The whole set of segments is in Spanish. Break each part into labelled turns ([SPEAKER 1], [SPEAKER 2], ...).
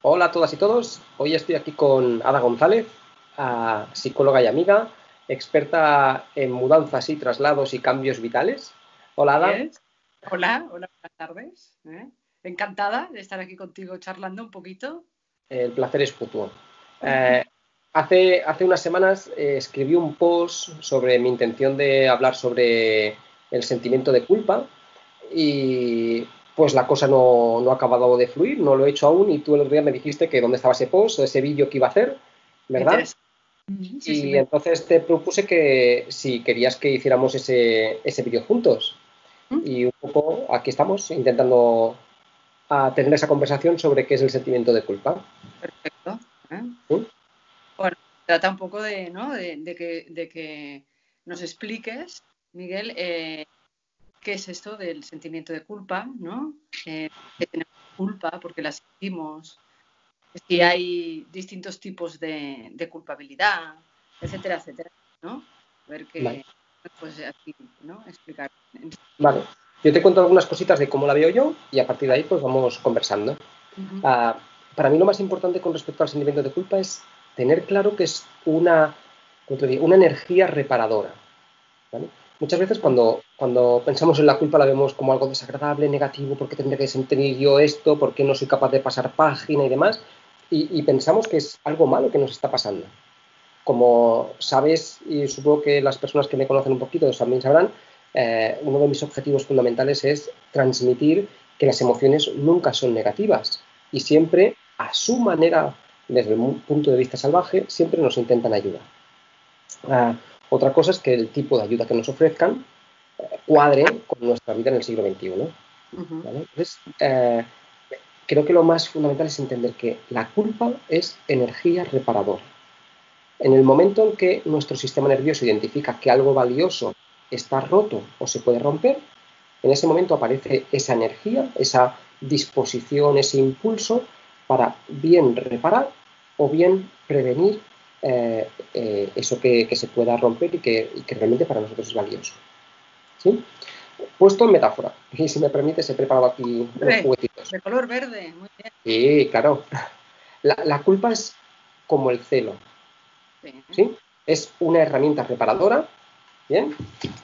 [SPEAKER 1] Hola a todas y todos. Hoy estoy aquí con Ada González, psicóloga y amiga, experta en mudanzas y traslados y cambios vitales. Hola
[SPEAKER 2] Así
[SPEAKER 1] Ada,
[SPEAKER 2] es. Hola, hola, buenas tardes. Encantada de estar aquí contigo charlando un poquito.
[SPEAKER 1] el placer es mutuo. Eh, hace unas semanas escribí un post sobre mi intención de hablar sobre el sentimiento de culpa y pues la cosa no ha acabado de fluir, no lo he hecho aún y tú el otro día me dijiste que dónde estaba ese post, ese vídeo que iba a hacer, ¿verdad?
[SPEAKER 2] Interesante. Sí, sí,
[SPEAKER 1] Y entonces te propuse que si querías que hiciéramos ese vídeo juntos. Y un poco aquí estamos intentando tener esa conversación sobre qué es el sentimiento de culpa.
[SPEAKER 2] perfecto. ¿eh?
[SPEAKER 1] ¿Sí?
[SPEAKER 2] Bueno, trata un poco de, ¿no? de que nos expliques, Miguel, qué es esto del sentimiento de culpa, ¿no? Que tenemos culpa porque la sentimos, si hay distintos tipos de culpabilidad, etcétera, etcétera, ¿no? A ver
[SPEAKER 1] Vale.
[SPEAKER 2] qué, pues aquí, ¿no? Explicar.
[SPEAKER 1] Vale. Yo te cuento algunas cositas de cómo la veo yo y a partir de ahí pues vamos conversando.
[SPEAKER 2] Ujú.
[SPEAKER 1] Ah, para mí lo más importante con respecto al sentimiento de culpa es tener claro que es ¿cómo te digo? Una energía reparadora. ¿Vale? Muchas veces cuando pensamos en la culpa la vemos como algo desagradable, negativo, ¿por qué tendría que sentir yo esto? ¿Por qué no soy capaz de pasar página y demás? Y pensamos que es algo malo que nos está pasando. Como sabes, y supongo que las personas que me conocen un poquito también sabrán, uno de mis objetivos fundamentales es transmitir que las emociones nunca son negativas y siempre, a su manera, desde un punto de vista salvaje, siempre nos intentan ayudar. Uh, Otra cosa es que el tipo de ayuda que nos ofrezcan cuadre con nuestra vida en el siglo XXI.
[SPEAKER 2] Ujú.
[SPEAKER 1] ¿Vale? Entonces, creo que lo más fundamental es entender que la culpa es energía reparadora. En el momento en que nuestro sistema nervioso identifica que algo valioso está roto o se puede romper, en ese momento aparece esa energía, esa disposición, ese impulso para bien reparar o bien prevenir eso que se pueda romper y que realmente para nosotros es valioso. ¿Sí? Puesto en metáfora, y si me permites, he preparado aquí unos
[SPEAKER 2] Hombre,
[SPEAKER 1] juguetitos.
[SPEAKER 2] de color verde, muy bien.
[SPEAKER 1] Sí, claro. La culpa es como el celo,
[SPEAKER 2] Sí.
[SPEAKER 1] ¿sí? Es una herramienta reparadora. Bien,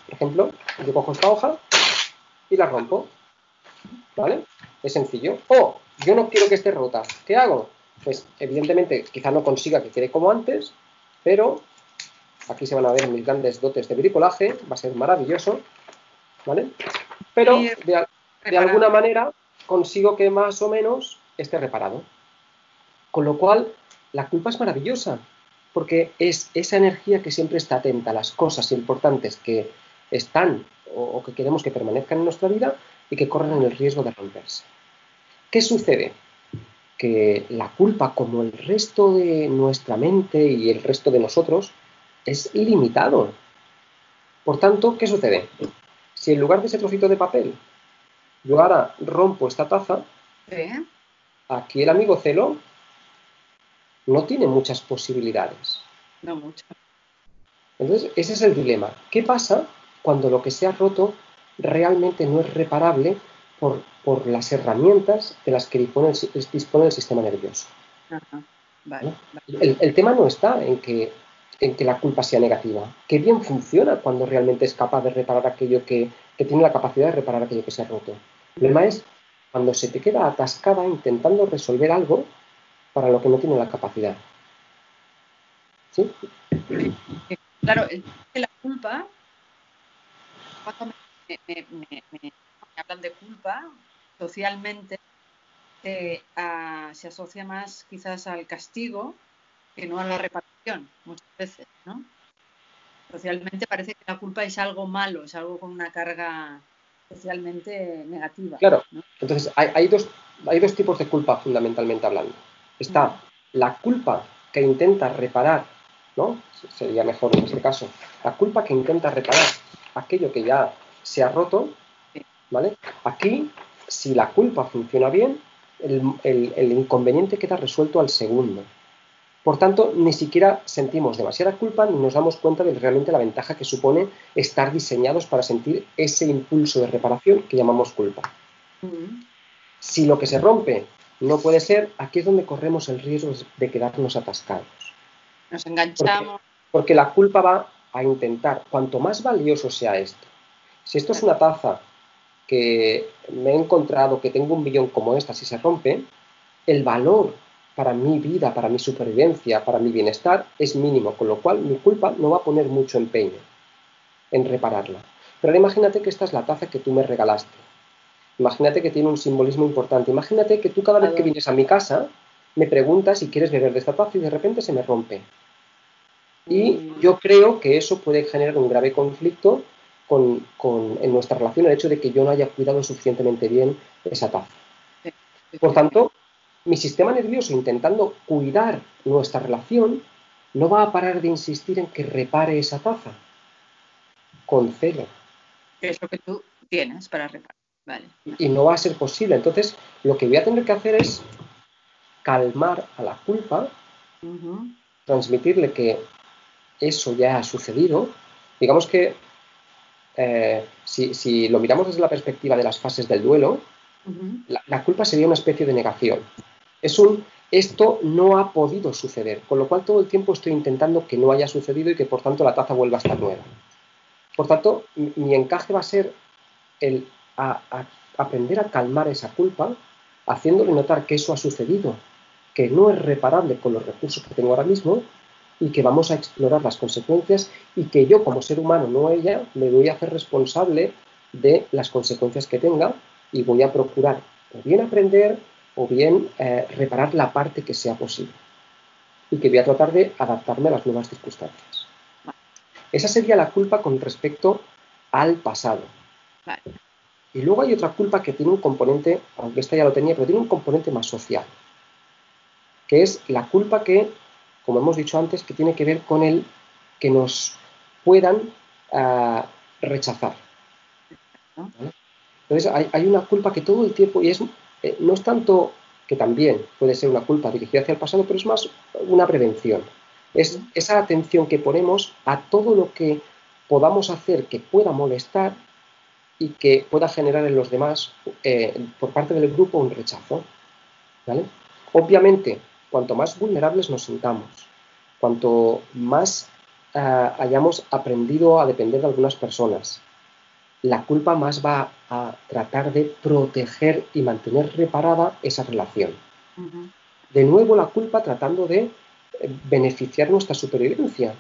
[SPEAKER 1] por ejemplo, yo cojo esta hoja y la rompo, ¿vale? Es sencillo. O yo no quiero que esté rota. ¿Qué hago? Pues evidentemente quizá no consiga que quede como antes, pero aquí se van a ver mis grandes dotes de bricolaje, va a ser maravilloso, ¿vale? Pero
[SPEAKER 2] Ir
[SPEAKER 1] de alguna
[SPEAKER 2] reparando.
[SPEAKER 1] manera consigo que más o menos esté reparado. Con lo cual, la culpa es maravillosa, porque es esa energía que siempre está atenta a las cosas importantes que están o que queremos que permanezcan en nuestra vida y que corren el riesgo de romperse. ¿Qué sucede? Que la culpa, como el resto de nuestra mente y el resto de nosotros, es limitado. Por tanto, ¿qué sucede? Si en lugar de ese trocito de papel yo ahora rompo esta taza,
[SPEAKER 2] Sí,
[SPEAKER 1] aquí el amigo Celo no tiene muchas posibilidades.
[SPEAKER 2] no mucho.
[SPEAKER 1] Entonces, ese es el dilema. ¿Qué pasa cuando lo que se ha roto realmente no es reparable por las herramientas de las que dispone el sistema nervioso?
[SPEAKER 2] Ajá.
[SPEAKER 1] ¿Vale?
[SPEAKER 2] Vale, vale.
[SPEAKER 1] El tema no está en que la culpa sea negativa. Qué bien funciona cuando realmente es capaz de reparar aquello que tiene la capacidad de reparar aquello que se ha roto. El problema
[SPEAKER 2] Ujú.
[SPEAKER 1] es cuando se te queda atascada intentando resolver algo para lo que no tiene la capacidad. ¿Sí?
[SPEAKER 2] Claro, el tema de la culpa, cuando me hablan de culpa, socialmente se asocia más quizás al castigo que no a la reparación, muchas veces, ¿no? Socialmente parece que la culpa es algo malo, es algo con una carga socialmente negativa,
[SPEAKER 1] Claro.
[SPEAKER 2] ¿no?
[SPEAKER 1] Entonces, hay dos tipos de culpa fundamentalmente hablando.
[SPEAKER 2] Mm.
[SPEAKER 1] Está la culpa que intenta reparar, ¿no? Sería mejor en este caso, la culpa que intenta reparar aquello que ya se ha roto,
[SPEAKER 2] Sí.
[SPEAKER 1] ¿vale? Aquí, si la culpa funciona bien, el inconveniente queda resuelto al segundo. Por tanto, ni siquiera sentimos demasiada culpa ni nos damos cuenta de realmente la ventaja que supone estar diseñados para sentir ese impulso de reparación que llamamos culpa.
[SPEAKER 2] Mm.
[SPEAKER 1] Si lo que se rompe no puede ser, aquí es donde corremos el riesgo de quedarnos atascados.
[SPEAKER 2] Nos enganchamos.
[SPEAKER 1] Porque la culpa va a intentar, cuanto más valioso sea esto, si esto es una taza que me he encontrado, que tengo 1 billón como esta, si se rompe, el valor para mi vida, para mi supervivencia, para mi bienestar es mínimo, con lo cual mi culpa no va a poner mucho empeño en repararla. Pero ahora imagínate que esta es la taza que tú me regalaste. Imagínate que tiene un simbolismo importante. Imagínate que tú cada vez que vienes a mi casa me preguntas si quieres beber de esta taza y de repente se me rompe. Y yo creo que eso puede generar un grave conflicto en nuestra relación, el hecho de que yo no haya cuidado suficientemente bien esa taza. Por tanto, mi sistema nervioso, intentando cuidar nuestra relación, no va a parar de insistir en que repare esa taza, con celo.
[SPEAKER 2] Es lo que tú tienes para reparar. Vale.
[SPEAKER 1] Y no va a ser posible. Entonces, lo que voy a tener que hacer es calmar a la culpa, transmitirle que eso ya ha sucedido. Digamos que si lo miramos desde la perspectiva de las fases del duelo, la culpa sería una especie de negación. Esto no ha podido suceder, con lo cual todo el tiempo estoy intentando que no haya sucedido y que por tanto la taza vuelva a estar nueva. Por tanto, mi encaje va a ser el aprender a calmar esa culpa, haciéndole notar que eso ha sucedido, que no es reparable con los recursos que tengo ahora mismo y que vamos a explorar las consecuencias y que yo como ser humano, no ella, me voy a hacer responsable de las consecuencias que tenga y voy a procurar o bien aprender o bien reparar la parte que sea posible y que voy a tratar de adaptarme a las nuevas circunstancias. Esa sería la culpa con respecto al pasado.
[SPEAKER 2] Vale.
[SPEAKER 1] Y luego hay otra culpa que tiene un componente, aunque esta ya lo tenía, pero tiene un componente más social, que es la culpa que, como hemos dicho antes, que tiene que ver con el que nos puedan rechazar. ¿Vale? Entonces hay una culpa que todo el tiempo, y no es tanto que también puede ser una culpa dirigida hacia el pasado, pero es más una prevención. Es esa atención que ponemos a todo lo que podamos hacer que pueda molestar y que pueda generar en los demás, por parte del grupo, un rechazo. ¿Vale? Obviamente, cuanto más vulnerables nos sintamos, cuanto más hayamos aprendido a depender de algunas personas, la culpa más va a tratar de proteger y mantener reparada esa relación. De nuevo, la culpa tratando de beneficiar nuestra supervivencia,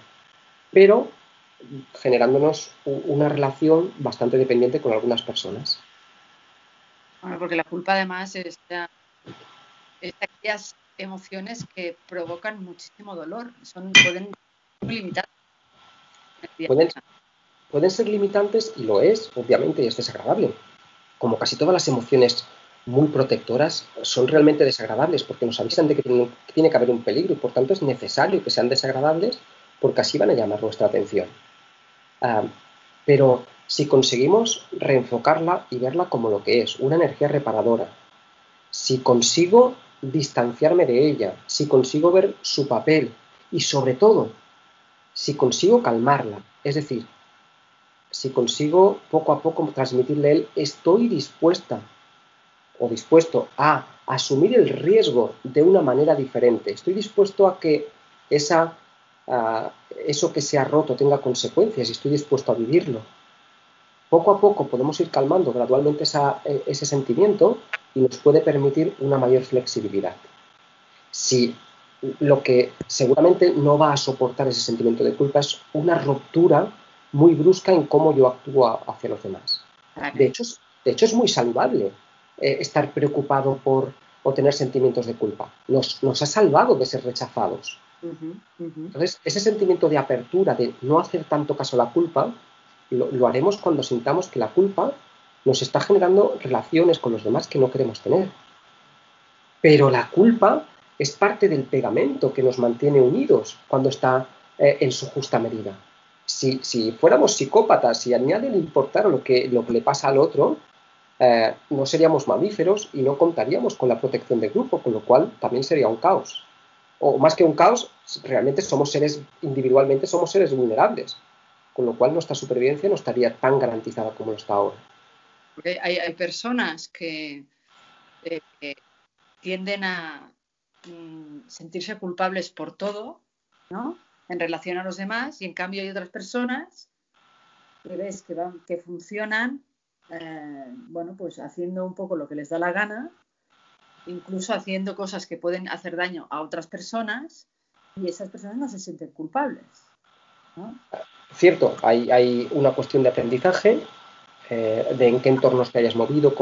[SPEAKER 1] pero generándonos una relación bastante dependiente con algunas personas.
[SPEAKER 2] Bueno, porque la culpa además es de aquellas emociones que provocan muchísimo dolor. Pueden ser limitantes.
[SPEAKER 1] Pueden ser limitantes y lo es, obviamente, y es desagradable. Como casi todas las emociones muy protectoras son realmente desagradables porque nos avisan de que tiene que haber un peligro y por tanto es necesario que sean desagradables porque así van a llamar nuestra atención. Pero si conseguimos reenfocarla y verla como lo que es, una energía reparadora, si consigo distanciarme de ella, si consigo ver su papel y sobre todo, si consigo calmarla, es decir, si consigo poco a poco transmitirle a él, estoy dispuesta o dispuesto a asumir el riesgo de una manera diferente, estoy dispuesto a que eso que se ha roto tenga consecuencias y estoy dispuesto a vivirlo. Poco a poco podemos ir calmando gradualmente ese sentimiento y nos puede permitir una mayor flexibilidad. Si lo que seguramente no va a soportar ese sentimiento de culpa es una ruptura muy brusca en cómo yo actúo hacia los demás. De hecho es muy saludable estar preocupado o tener sentimientos de culpa. Nos ha salvado de ser rechazados. Entonces, ese sentimiento de apertura, de no hacer tanto caso a la culpa, lo haremos cuando sintamos que la culpa nos está generando relaciones con los demás que no queremos tener. Pero la culpa es parte del pegamento que nos mantiene unidos cuando está en su justa medida. Si fuéramos psicópatas, si a nadie le importara lo que le pasa al otro, no seríamos mamíferos y no contaríamos con la protección del grupo, con lo cual también sería un caos. O más que un caos, realmente individualmente somos seres vulnerables, con lo cual nuestra supervivencia no estaría tan garantizada como lo está ahora.
[SPEAKER 2] Porque hay personas que tienden a sentirse culpables por todo, ¿no? En relación a los demás, y en cambio hay otras personas que ves que funcionan, bueno, pues haciendo un poco lo que les da la gana, incluso haciendo cosas que pueden hacer daño a otras personas, y esas personas no se sienten culpables, ¿no?
[SPEAKER 1] Cierto, hay una cuestión de aprendizaje, de en qué entornos te hayas movido,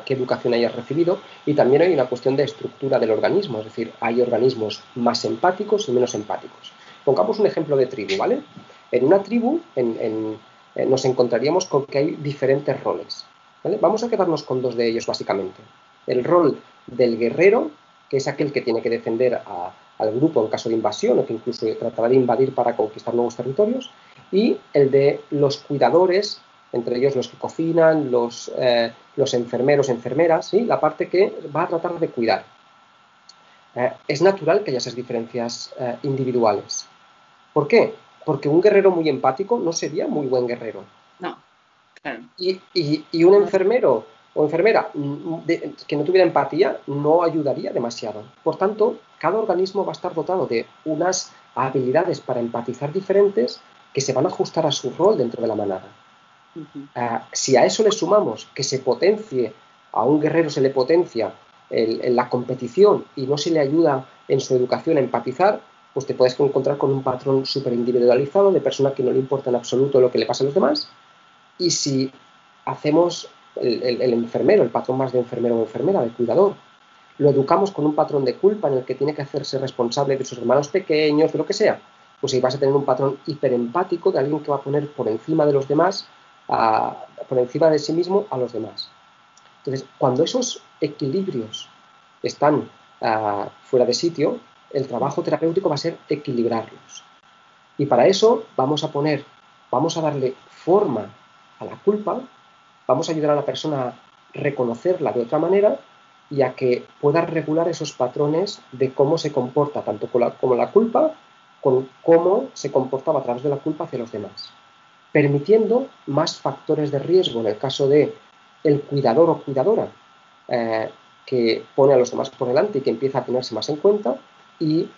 [SPEAKER 1] qué educación hayas recibido, y también hay una cuestión de estructura del organismo, es decir, hay organismos más empáticos y menos empáticos. Pongamos un ejemplo de tribu, ¿vale? En una tribu nos encontraríamos con que hay diferentes roles, ¿vale? Vamos a quedarnos con dos de ellos básicamente. El rol del guerrero, que es aquel que tiene que defender al grupo en caso de invasión o que incluso tratará de invadir para conquistar nuevos territorios, y el de los cuidadores, entre ellos los que cocinan, los enfermeros, enfermeras, ¿sí? La parte que va a tratar de cuidar. Es natural que haya esas diferencias individuales. ¿Por qué? Porque un guerrero muy empático no sería muy buen guerrero.
[SPEAKER 2] No, claro.
[SPEAKER 1] Y un enfermero o enfermera que no tuviera empatía no ayudaría demasiado. Por tanto, cada organismo va a estar dotado de unas habilidades para empatizar diferentes que se van a ajustar a su rol dentro de la manada. Si a eso le sumamos que se potencie, a un guerrero se le potencia en la competición y no se le ayuda en su educación a empatizar, pues te puedes encontrar con un patrón súper individualizado de persona que no le importa en absoluto lo que le pasa a los demás. Y si hacemos el enfermero, el patrón más de enfermero o enfermera, de cuidador, lo educamos con un patrón de culpa en el que tiene que hacerse responsable de sus hermanos pequeños, de lo que sea, pues ahí vas a tener un patrón hiperempático de alguien que va a poner por encima de los demás, por encima de sí mismo a los demás. Entonces, cuando esos equilibrios están fuera de sitio, el trabajo terapéutico va a ser equilibrarlos. Y para eso vamos a darle forma a la culpa, vamos a ayudar a la persona a reconocerla de otra manera y a que pueda regular esos patrones de cómo se comporta, tanto como la culpa, con cómo se comportaba a través de la culpa hacia los demás, permitiendo más factores de riesgo en el caso de el cuidador o cuidadora que pone a los demás por delante y que empieza a tenerse más en cuenta, y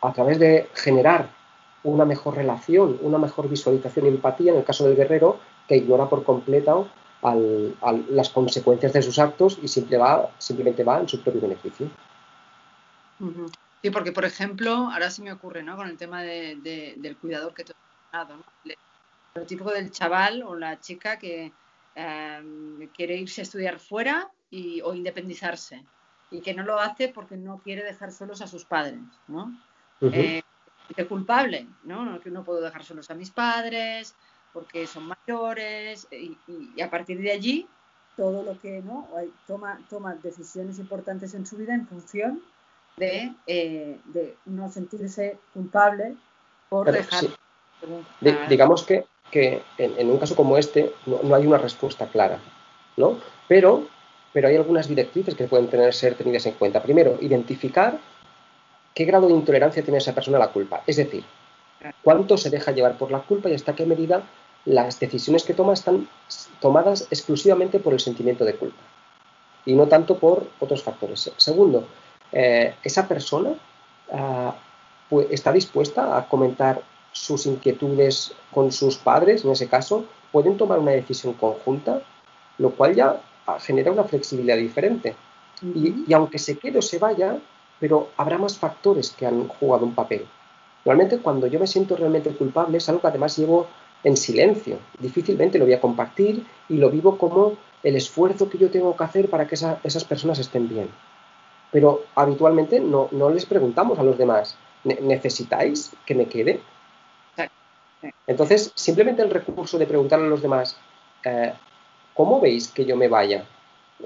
[SPEAKER 1] a través de generar una mejor relación, una mejor visualización y empatía en el caso del guerrero, que ignora por completo las consecuencias de sus actos y simplemente va en su propio beneficio.
[SPEAKER 2] Sí, porque por ejemplo, ahora se me ocurre, ¿no? Con el tema del cuidador que tú has mencionado, ¿no? Lo típico del chaval o la chica que quiere irse a estudiar fuera o independizarse y que no lo hace porque no quiere dejar solos a sus padres, ¿no? Es culpable, ¿no? Que no puedo dejar solos a mis padres porque son mayores y a partir de allí todo lo que no toma decisiones importantes en su vida en función de no sentirse culpable por dejar.
[SPEAKER 1] Sí. Digamos que en un caso como este no hay una respuesta clara, ¿no? Pero hay algunas directrices que pueden ser tenidas en cuenta. Primero, identificar qué grado de intolerancia tiene esa persona a la culpa. Es decir, cuánto se deja llevar por la culpa y hasta qué medida las decisiones que toma están tomadas exclusivamente por el sentimiento de culpa y no tanto por otros factores. Segundo, esa persona pues, está dispuesta a comentar sus inquietudes con sus padres, en ese caso, pueden tomar una decisión conjunta, lo cual ya genera una flexibilidad diferente. Y aunque se quede o se vaya, pero habrá más factores que han jugado un papel. Normalmente cuando yo me siento realmente culpable es algo que además llevo en silencio. Difícilmente lo voy a compartir y lo vivo como el esfuerzo que yo tengo que hacer para que esas personas estén bien. Pero habitualmente no les preguntamos a los demás, ¿necesitáis que me quede? Entonces, simplemente el recurso de preguntarle a los demás, ¿cómo veis que yo me vaya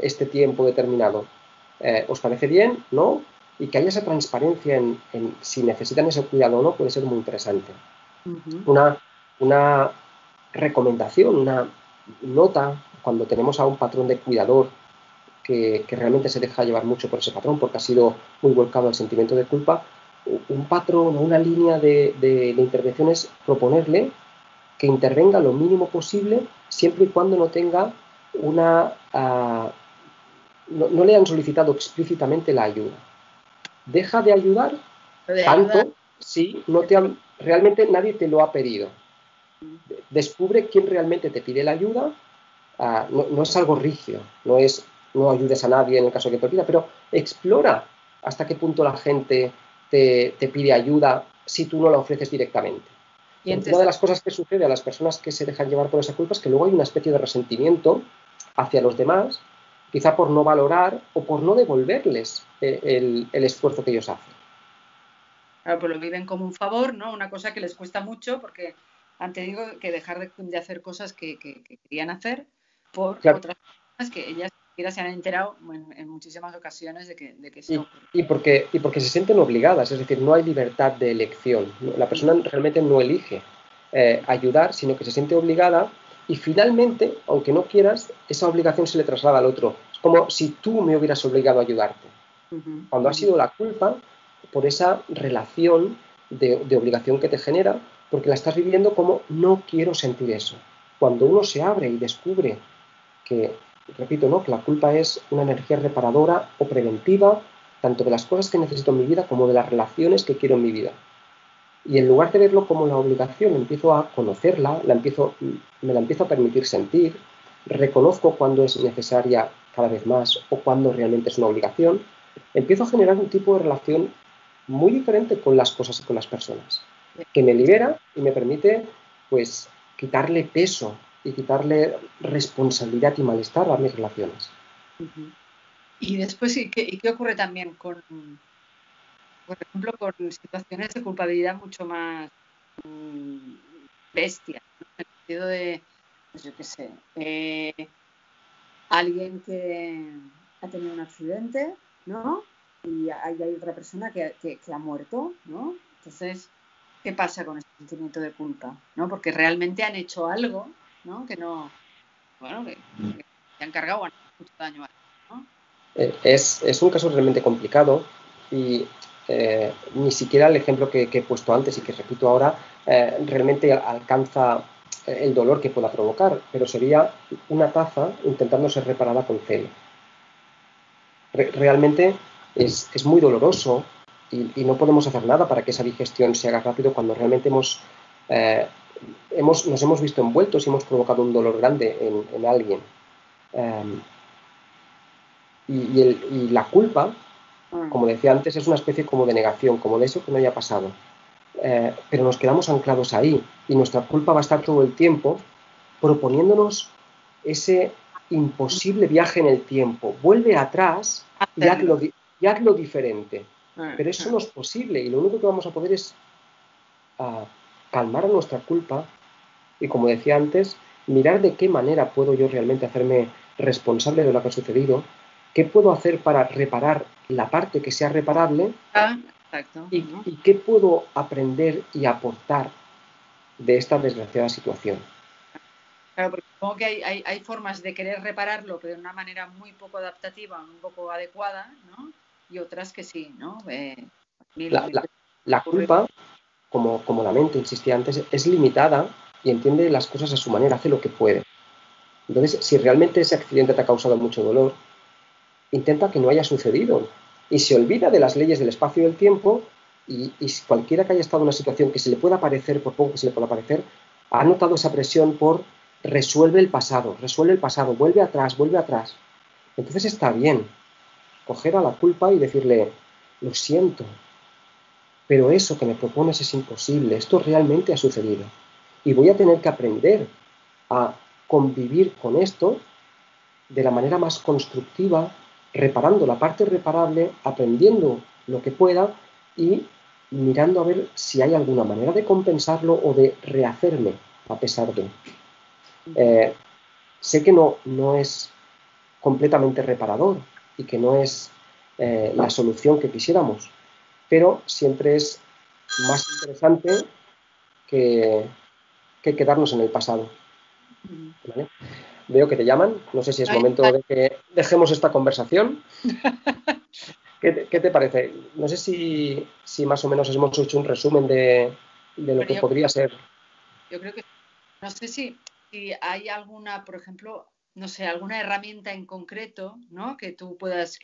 [SPEAKER 1] este tiempo determinado? ¿Os parece bien? ¿No? Y que haya esa transparencia en si necesitan ese cuidado o no puede ser muy interesante. Una recomendación, una nota, cuando tenemos a un patrón de cuidador que realmente se deja llevar mucho por ese patrón porque ha sido muy volcado al sentimiento de culpa, un patrón o una línea de intervención es proponerle que intervenga lo mínimo posible siempre y cuando no tenga no le han solicitado explícitamente la ayuda. Deja de ayudar tanto si realmente nadie te lo ha pedido. Descubre quién realmente te pide la ayuda. No es algo rígido, no ayudes a nadie en el caso de que te pida, pero explora hasta qué punto la gente te pide ayuda si tú no la ofreces directamente. Una de las cosas que sucede a las personas que se dejan llevar por esa culpa es que luego hay una especie de resentimiento hacia los demás, quizá por no valorar o por no devolverles el esfuerzo que ellos hacen.
[SPEAKER 2] Claro, pues lo viven como un favor, ¿no? Una cosa que les cuesta mucho porque antes digo que dejar de hacer cosas que querían hacer por otras personas que ellas siquiera se han enterado en muchísimas ocasiones de que se ocurre.
[SPEAKER 1] Y porque se sienten obligadas, es decir, no hay libertad de elección. La persona realmente no elige ayudar, sino que se siente obligada y finalmente, aunque no quieras, esa obligación se le traslada al otro. Es como si tú me hubieras obligado a ayudarte. Cuando ha sido la culpa por esa relación de obligación que te genera, porque la estás viviendo como no quiero sentir eso. Cuando uno se abre y descubre que, repito, ¿no?, que la culpa es una energía reparadora o preventiva, tanto de las cosas que necesito en mi vida como de las relaciones que quiero en mi vida. Y en lugar de verlo como la obligación, empiezo a conocerla, me la empiezo a permitir sentir, reconozco cuándo es necesaria cada vez más o cuándo realmente es una obligación, empiezo a generar un tipo de relación muy diferente con las cosas y con las personas, que me libera y me permite, pues, quitarle peso y quitarle responsabilidad y malestar a mis relaciones.
[SPEAKER 2] Y después, ¿y qué ocurre también con, por ejemplo, con situaciones de culpabilidad mucho más bestias, ¿no? En el sentido de, pues yo qué sé, alguien que ha tenido un accidente, ¿no? Y hay otra persona que ha muerto, ¿no? Entonces, ¿qué pasa con ese sentimiento de culpa? ¿No? Porque realmente han hecho algo, ¿no? Que no, bueno, que se han cargado o han hecho mucho daño a alguien, ¿no?
[SPEAKER 1] Es un caso realmente complicado y ni siquiera el ejemplo que he puesto antes y que repito ahora realmente alcanza el dolor que pueda provocar, pero sería una taza intentando ser reparada con celo. Realmente es muy doloroso y no podemos hacer nada para que esa digestión se haga rápido cuando realmente nos hemos visto envueltos y hemos provocado un dolor grande en alguien. Y la culpa, como decía antes, es una especie como de negación, como de eso que no haya pasado. Pero nos quedamos anclados ahí y nuestra culpa va a estar todo el tiempo proponiéndonos ese imposible viaje en el tiempo. Vuelve atrás y hazlo diferente. Pero eso no es posible y lo único que vamos a poder es calmar a nuestra culpa y, como decía antes, mirar de qué manera puedo yo realmente hacerme responsable de lo que ha sucedido, qué puedo hacer para reparar la parte que sea reparable y qué puedo aprender y aportar de esta desgraciada situación.
[SPEAKER 2] Claro, porque supongo que hay formas de querer repararlo, pero de una manera muy poco adaptativa, un poco adecuada, ¿no? Y otras que sí, ¿no?
[SPEAKER 1] La culpa, como la mente, insistía antes, es limitada y entiende las cosas a su manera, hace lo que puede. Entonces, si realmente ese accidente te ha causado mucho dolor, intenta que no haya sucedido y se olvida de las leyes del espacio y del tiempo y cualquiera que haya estado en una situación que se le pueda parecer, por poco que se le pueda parecer, ha notado esa presión por resuelve el pasado, vuelve atrás, vuelve atrás. Entonces está bien coger a la culpa y decirle, lo siento, pero eso que me propones es imposible, esto realmente ha sucedido y voy a tener que aprender a convivir con esto de la manera más constructiva, reparando la parte reparable, aprendiendo lo que pueda y mirando a ver si hay alguna manera de compensarlo o de rehacerme a pesar de. Sé que no es completamente reparador y que no es la solución que quisiéramos, pero siempre es más interesante que quedarnos en el pasado. ¿Vale? Veo que te llaman, no sé si es momento de que dejemos esta conversación. ¿Qué te parece? No sé si más o menos hemos hecho un resumen de lo que podría ser.
[SPEAKER 2] Yo creo que no sé si hay alguna, por ejemplo, no sé, alguna herramienta en concreto, ¿no? Que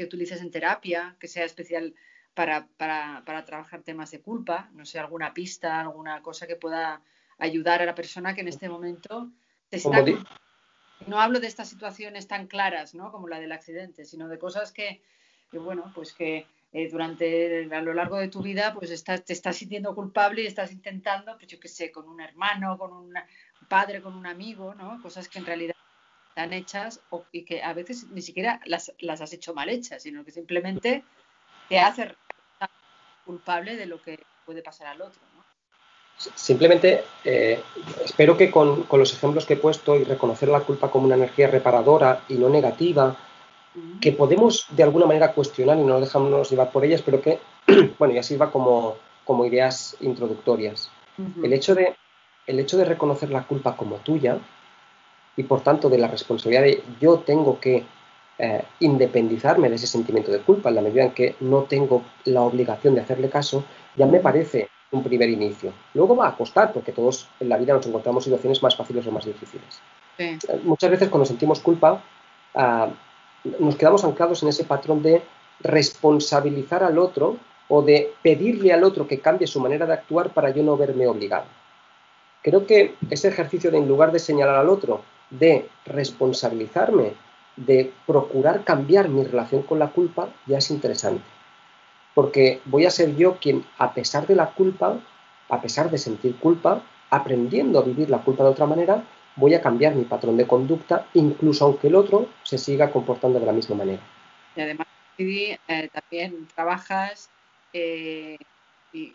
[SPEAKER 2] utilices en terapia, que sea especial para trabajar temas de culpa, no sé, alguna pista, alguna cosa que pueda ayudar a la persona que en este momento te
[SPEAKER 1] Como
[SPEAKER 2] está
[SPEAKER 1] di-
[SPEAKER 2] culpando. No hablo de estas situaciones tan claras, ¿no? Como la del accidente, sino de cosas que bueno, pues que a lo largo de tu vida, pues te estás sintiendo culpable y estás intentando, pues yo qué sé, con un hermano, con un padre, con un amigo, ¿no? Cosas que en realidad están hechas y que a veces ni siquiera las has hecho mal hechas, sino que simplemente te hace culpable de lo que puede pasar al otro, ¿no?
[SPEAKER 1] Simplemente espero que con los ejemplos que he puesto y reconocer la culpa como una energía reparadora y no negativa, que podemos de alguna manera cuestionar y no dejarnos llevar por ellas, pero que, bueno, ya sirva como ideas introductorias. El hecho de reconocer la culpa como tuya y por tanto de la responsabilidad de yo tengo que independizarme de ese sentimiento de culpa en la medida en que no tengo la obligación de hacerle caso, ya me parece un primer inicio. Luego va a costar, porque todos en la vida nos encontramos situaciones más fáciles o más difíciles.
[SPEAKER 2] Sí.
[SPEAKER 1] Muchas veces cuando sentimos culpa, nos quedamos anclados en ese patrón de responsabilizar al otro o de pedirle al otro que cambie su manera de actuar para yo no verme obligado. Creo que ese ejercicio de, en lugar de señalar al otro, de responsabilizarme, de procurar cambiar mi relación con la culpa, ya es interesante. Porque voy a ser yo quien, a pesar de la culpa, a pesar de sentir culpa, aprendiendo a vivir la culpa de otra manera, voy a cambiar mi patrón de conducta, incluso aunque el otro se siga comportando de la misma manera.
[SPEAKER 2] Y además también trabajas eh, y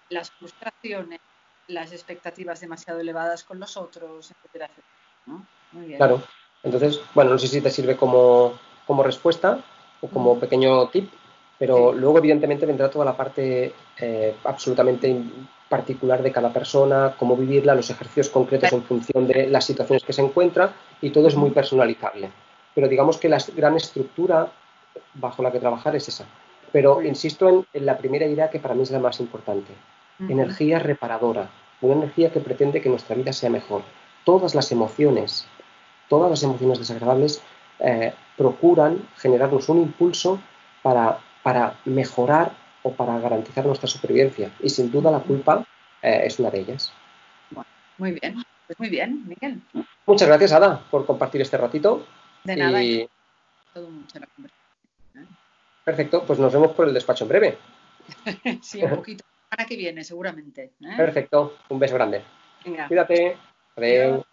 [SPEAKER 2] las frustraciones, las expectativas demasiado elevadas con los otros, etcétera, etcétera, ¿no? Muy bien.
[SPEAKER 1] Claro. Entonces, bueno, no sé si te sirve como respuesta o como pequeño tip, pero
[SPEAKER 2] Sí.
[SPEAKER 1] luego evidentemente vendrá toda la parte absolutamente particular de cada persona, cómo vivirla, los ejercicios concretos en función de las situaciones que se encuentra y todo es muy personalizable. Pero digamos que la gran estructura bajo la que trabajar es esa. Pero
[SPEAKER 2] Muy
[SPEAKER 1] insisto en la primera idea que para mí es la más importante.
[SPEAKER 2] bien.
[SPEAKER 1] Energía reparadora, una energía que pretende que nuestra vida sea mejor. Todas las emociones desagradables procuran generarnos un impulso para mejorar o para garantizar nuestra supervivencia. Y sin duda la culpa es una de ellas.
[SPEAKER 2] Bueno, muy bien. Pues muy bien, Miguel.
[SPEAKER 1] Muchas gracias, Ada, por compartir este ratito.
[SPEAKER 2] De nada,
[SPEAKER 1] Y
[SPEAKER 2] todo mucho la conversación.
[SPEAKER 1] perfecto, pues nos vemos por el despacho en breve.
[SPEAKER 2] Sí, un poquito. La semana que viene, seguramente.
[SPEAKER 1] Perfecto, un beso grande.
[SPEAKER 2] Venga,
[SPEAKER 1] Cuídate.
[SPEAKER 2] adiós.
[SPEAKER 1] Adiós.